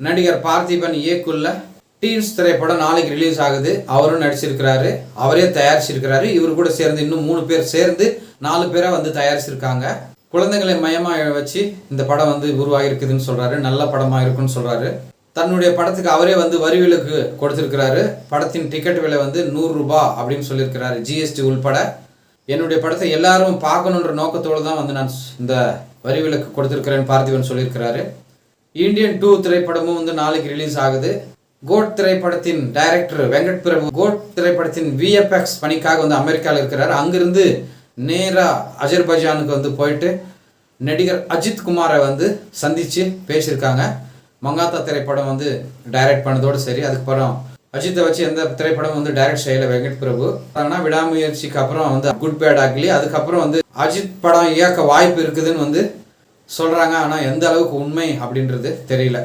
நடிகர் பார்த்திபன் இயக்குள்ள டீன்ஸ் திரைப்படம் நாளைக்கு ரிலீஸ் ஆகுது. அவரும் நடிச்சிருக்கிறாரு, அவரே தயாரிச்சிருக்கிறாரு. இவர் கூட சேர்ந்து இன்னும் 3 பேர் சேர்ந்து 4 பேரை வந்து தயாரிச்சிருக்காங்க. குழந்தைகளை மையமாக வச்சு இந்த படம் வந்து உருவாகிருக்குதுன்னு சொல்கிறாரு. நல்ல படமாக இருக்குன்னு சொல்கிறாரு. தன்னுடைய படத்துக்கு அவரே வந்து வரி விலக்கு கொடுத்துருக்கிறாரு. படத்தின் டிக்கெட் விலை வந்து 100 ரூபாய் அப்படின்னு சொல்லியிருக்கிறாரு, ஜிஎஸ்டி உள்பட. என்னுடைய படத்தை எல்லாரும் பார்க்கணுன்ற நோக்கத்தோடு தான் வந்து நான் இந்த வரி விலக்கு கொடுத்துருக்கிறேன்னு பார்த்திபன் சொல்லியிருக்கிறாரு. இந்தியன் 2 திரைப்படமும் வந்து நாளைக்கு ரிலீஸ் ஆகுது. கோட் திரைப்படத்தின் டைரக்டர் வெங்கட் பிரபு கோட் திரைப்படத்தின் விஎஃப்எக்ஸ் பணிக்காக வந்து அமெரிக்காவில் இருக்கிறார். அங்கிருந்து நேராக அஜர்பைஜானுக்கு வந்து போயிட்டு நடிகர் அஜித் குமாரை வந்து சந்தித்து பேசியிருக்காங்க. மங்காத்தா திரைப்படம் வந்து டைரக்ட் பண்ணதோடு சரி. அதுக்கப்புறம் அஜித்தை வச்சு எந்த திரைப்படம் வந்து டைரக்ட் செய்யலை வெங்கட் பிரபு. ஆனால் விடாமுயற்சிக்கு அப்புறம் வந்து குட் பேட் அக்லி, அதுக்கப்புறம் வந்து அஜித் படம் இயக்க வாய்ப்பு இருக்குதுன்னு வந்து சொல்கிறாங்க. ஆனால் எந்த அளவுக்கு உண்மை அப்படின்றது தெரியல.